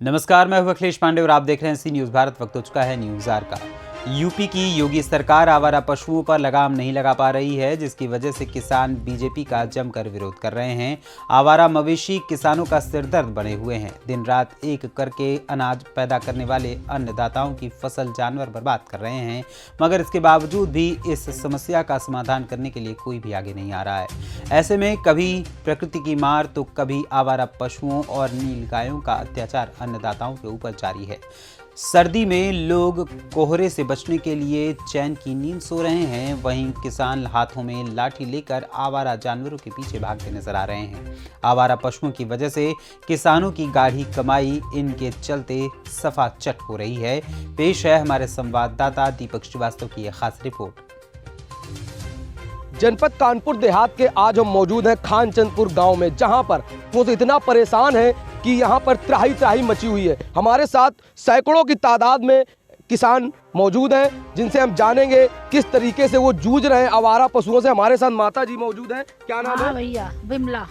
नमस्कार, मैं हूं अखिलेश पांडे और आप देख रहे हैं सी न्यूज़ भारत। वक्त हो चुका है न्यूज़ आर का। यूपी की योगी सरकार आवारा पशुओं पर लगाम नहीं लगा पा रही है, जिसकी वजह से किसान बीजेपी का जमकर विरोध कर रहे हैं। आवारा मवेशी किसानों का सिरदर्द बने हुए हैं। दिन रात एक करके अनाज पैदा करने वाले अन्नदाताओं की फसल जानवर बर्बाद कर रहे हैं, मगर इसके बावजूद भी इस समस्या का समाधान करने के लिए कोई भी आगे नहीं आ रहा है। ऐसे में कभी प्रकृति की मार तो कभी आवारा पशुओं और नीलगायों का अत्याचार अन्नदाताओं के ऊपर जारी है। सर्दी में लोग कोहरे से बचने के लिए चैन की नींद सो रहे हैं, वहीं किसान हाथों में लाठी लेकर आवारा जानवरों के पीछे भागते नजर आ रहे हैं। आवारा पशुओं की वजह से किसानों की गाढ़ी कमाई इनके चलते सफा चट हो रही है। पेश है हमारे संवाददाता दीपक श्रीवास्तव की यह खास रिपोर्ट। जनपद कानपुर देहात के आज हम मौजूद हैं खानचंदपुर गांव में, जहां पर वो तो इतना परेशान है कि यहां पर त्राही त्राही मची हुई है। हमारे साथ सैकड़ों की तादाद में किसान मौजूद हैं, जिनसे हम जानेंगे किस तरीके से वो जूझ रहे हैं आवारा पशुओं से। हमारे साथ माता जी मौजूद हैं। क्या नाम है भैया? बिमला।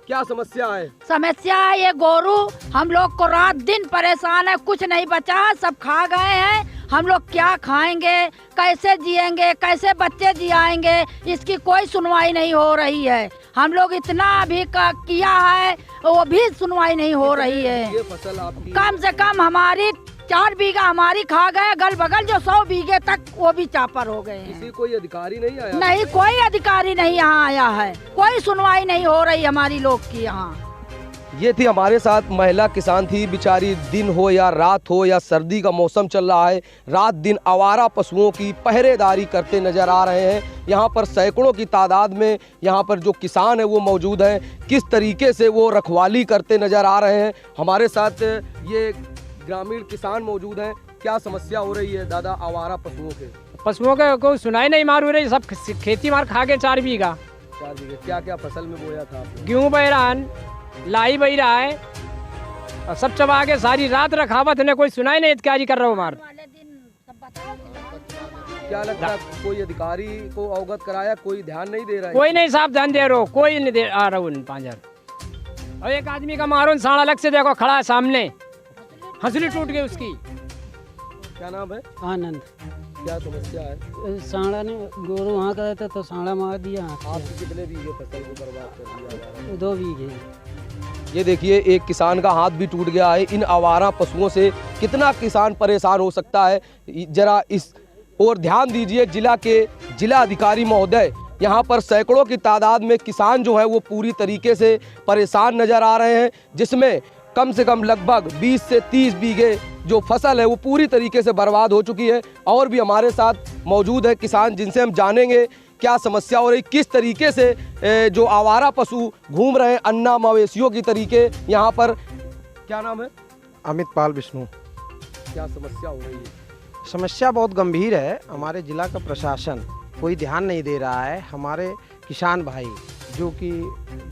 क्या समस्या है? समस्या है ये गोरू हम लोग को रात दिन परेशान है, कुछ नहीं बचा, सब खा गए हैं। हम लोग क्या खाएंगे, कैसे जिएंगे, कैसे बच्चे जियाएंगे, इसकी कोई सुनवाई नहीं हो रही है। हम लोग इतना भी किया है, वो भी सुनवाई नहीं हो रही है। ये फसल आपकी कम से कम हमारी 4 बीघा हमारी खा गए, अगल बगल जो 100 बीघे तक वो भी चापर हो गए हैं। किसी कोई अधिकारी नहीं आया? नहीं, कोई अधिकारी नहीं यहाँ आया है, कोई सुनवाई नहीं हो रही हमारी लोग की यहाँ। ये थी हमारे साथ महिला किसान थी। बेचारी दिन हो या रात हो या सर्दी का मौसम चल रहा है, रात दिन आवारा पशुओं की पहरेदारी करते नजर आ रहे हैं। यहाँ पर सैकड़ों की तादाद में यहाँ पर जो किसान है वो मौजूद हैं। किस तरीके से वो रखवाली करते नजर आ रहे हैं। हमारे साथ ये ग्रामीण किसान मौजूद हैं। क्या समस्या हो रही है दादा आवारा पशुओं के? कोई सुनाई नहीं मार हो रही, सब खेती मार खा गए 4 बीघा। 4 बीघे क्या क्या फसल में बोया था आपने? गेहूँ बह रहा है, लाई बह रहा है, और सब चबा के सारी रात रखावत ने कोई सुनाई नहीं क्या जी कर रहा हूँ मार। क्या लगता है कोई अधिकारी को अवगत कराया, कोई ध्यान नहीं दे रहा है? कोई नहीं साहब ध्यान दे रहा, कोई नहीं दे आ रहा पांजर। और एक आदमी का मारो साढ़ अलग से देखो खड़ा है सामने, हंसली टूट गई उसकी। क्या नाम है? आनंद। क्या समस्या है? साड़ा ने गोरू वहाँ का रहता तो साड़ा मार दिया। आपके कितने बीघे फसल को बर्बाद कर दिया? 2 बीघे। ये देखिए, एक किसान का हाथ भी टूट गया है। इन आवारा पशुओं से कितना किसान परेशान हो सकता है, जरा इस और ध्यान दीजिए। जिला अधिकारी महोदय, यहाँ पर सैकड़ों की तादाद में किसान जो है वो पूरी तरीके से परेशान नजर आ रहे हैं, जिसमें कम से कम लगभग 20 से 30 बीघे जो फसल है वो पूरी तरीके से बर्बाद हो चुकी है। और भी हमारे साथ मौजूद है किसान, जिनसे हम जानेंगे क्या समस्या हो रही, किस तरीके से जो आवारा पशु घूम रहे हैं अन्ना मवेशियों की तरीके यहाँ पर। क्या नाम है? अमित पाल विष्णु। क्या समस्या हो रही है? समस्या बहुत गंभीर है। हमारे जिला का प्रशासन कोई ध्यान नहीं दे रहा है। हमारे किसान भाई जो कि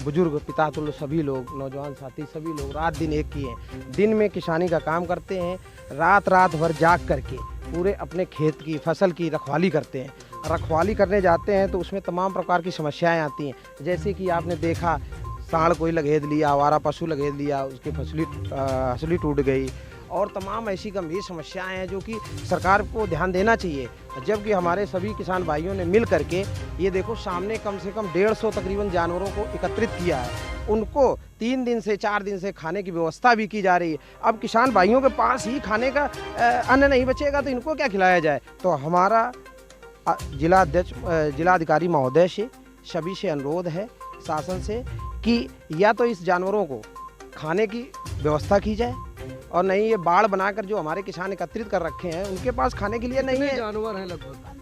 बुजुर्ग पिता तुल्य सभी लोग, नौजवान साथी सभी लोग रात दिन एक किए हैं। दिन में किसानी का काम करते हैं, रात भर जाग करके पूरे अपने खेत की फसल की रखवाली करते हैं। रखवाली करने जाते हैं तो उसमें तमाम प्रकार की समस्याएं आती हैं, जैसे कि आपने देखा सांड कोई लगेद लिया, आवारा पशु लगेद लिया, उसकी हंसली टूट गई, और तमाम ऐसी गंभीर समस्याएं हैं जो कि सरकार को ध्यान देना चाहिए। जबकि हमारे सभी किसान भाइयों ने मिल करके ये देखो सामने कम से कम 150 तकरीबन जानवरों को एकत्रित किया है। उनको 3 दिन से 4 दिन से खाने की व्यवस्था भी की जा रही है। अब किसान भाइयों के पास ही खाने का अन्न नहीं बचेगा तो इनको क्या खिलाया जाए। तो हमारा जिलाधिकारी महोदय से सभी से अनुरोध है, शासन से, कि या तो इस जानवरों को खाने की व्यवस्था की जाए, और नहीं ये बाड़ बनाकर जो हमारे किसान एकत्रित कर रखे हैं उनके पास खाने के लिए नहीं है। जानवर है?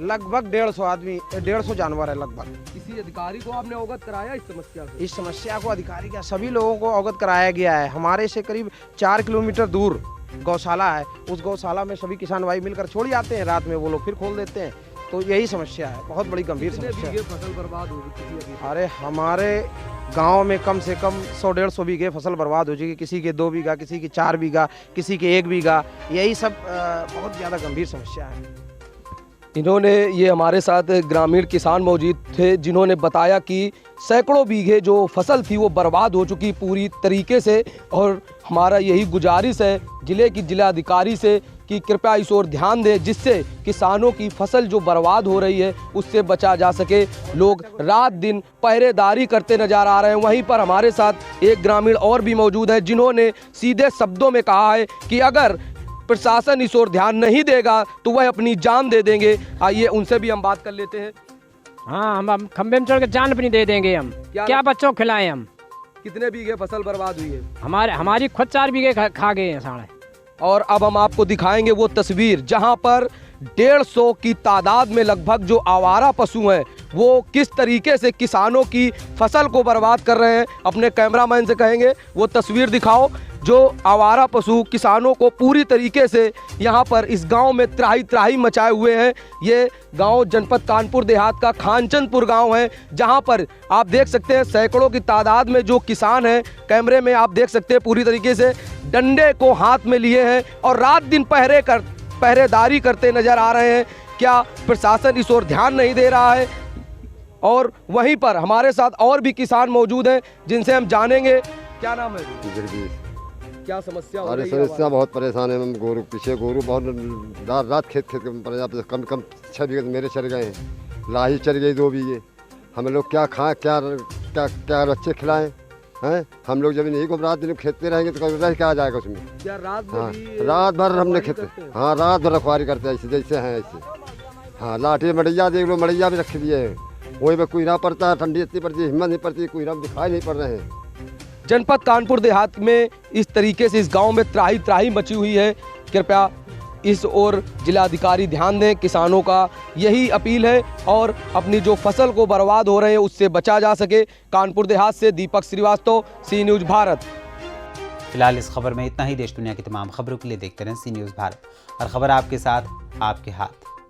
लगभग 150 जानवर है लगभग। किसी अधिकारी को आपने अवगत कराया इस समस्या से? इस समस्या को अधिकारी का सभी लोगों को अवगत कराया गया है। हमारे से करीब 4 किलोमीटर दूर गौशाला है, उस गौशाला में सभी किसान भाई मिलकर छोड़ जाते हैं, रात में वो लोग फिर खोल देते हैं। तो यही समस्या है, बहुत बड़ी गंभीर समस्या है। फसल बर्बाद हो गई? अरे हमारे गांव में कम से कम 100-150 बीघे फसल बर्बाद हो जाएगी। किसी के 2 बीघा, किसी के 4 बीघा, किसी के 1 बीघा। यही सब बहुत ज़्यादा गंभीर समस्या है। इन्होंने ये हमारे साथ ग्रामीण किसान मौजूद थे जिन्होंने बताया कि सैकड़ों बीघे जो फसल थी वो बर्बाद हो चुकी पूरी तरीके से। और हमारा यही गुजारिश है ज़िले की जिलाधिकारी से कि कृपया इस ओर ध्यान दें जिससे किसानों की फसल जो बर्बाद हो रही है उससे बचा जा सके। लोग रात दिन पहरेदारी करते नजर आ रहे हैं। वहीं पर हमारे साथ एक ग्रामीण और भी मौजूद है जिन्होंने सीधे शब्दों में कहा है कि अगर प्रशासन इस ओर ध्यान नहीं देगा तो वह अपनी जान दे देंगे। आइए उनसे भी हम बात कर लेते हैं। हाँ, हम खंबे में चढ़ के जान अपनी दे देंगे हम। क्या बच्चों को खिलाएं हम। कितने बीघे फसल बर्बाद हुई है? हमारी खुद 4 बीघे खा गए हैं साढ़े। और अब हम आपको दिखाएंगे वो तस्वीर जहां पर 150 की तादाद में लगभग जो आवारा पशु हैं वो किस तरीके से किसानों की फसल को बर्बाद कर रहे हैं। अपने कैमरामैन से कहेंगे वो तस्वीर दिखाओ जो आवारा पशु किसानों को पूरी तरीके से यहाँ पर इस गांव में त्राही त्राही मचाए हुए हैं। ये गांव जनपद कानपुर देहात का खानचंदपुर गांव है जहां पर आप देख सकते हैं सैकड़ों की तादाद में जो किसान हैं। कैमरे में आप देख सकते हैं पूरी तरीके से डंडे को हाथ में लिए हैं और रात दिन पहरेदारी करते नजर आ रहे हैं। क्या प्रशासन इस ओर ध्यान नहीं दे रहा है? और वहीं पर हमारे साथ और भी किसान मौजूद हैं जिनसे हम जानेंगे। क्या नाम है? जगदीश। क्या समस्या हो अरे रही है? समस्या बहुत परेशान है। हम गोरू पीछे गोरू बहुत रात खेत कम 6 बीघे मेरे चल गए हैं। लाही चल गई 2 बीघे। हम लोग क्या खाएं, क्या बच्चे खिलाएं हैं? हम लोग जब नहीं को रात दिन खेतते रहेंगे तो रह क्या आ जाएगा उसमें? क्या रात हाँ, भी रात भर हमने रखवारी खेते। करते हैं? हाँ, रात भर रखवारी करते हैं ऐसे जैसे हैं ऐसे। हाँ, लाठी मड़ैया देख लो, मड़ैया भी रख दिए हैं। वहीं पर कोयरा पड़ता है, ठंडी इतनी पड़ती है, हिम्मत नहीं पड़ती, कोयरा दिखाई नहीं पड़ रहे हैं। जनपद कानपुर देहात में इस तरीके से इस गांव में त्राही त्राही मची हुई है। कृपया इस ओर जिलाधिकारी ध्यान दें, किसानों का यही अपील है और अपनी जो फसल को बर्बाद हो रहे हैं उससे बचा जा सके। कानपुर देहात से दीपक श्रीवास्तव, सी न्यूज़ भारत। फिलहाल इस खबर में इतना ही। देश दुनिया की तमाम खबरों के लिए देखते रहें सी न्यूज़ भारत। और खबर आपके साथ, आपके हाथ।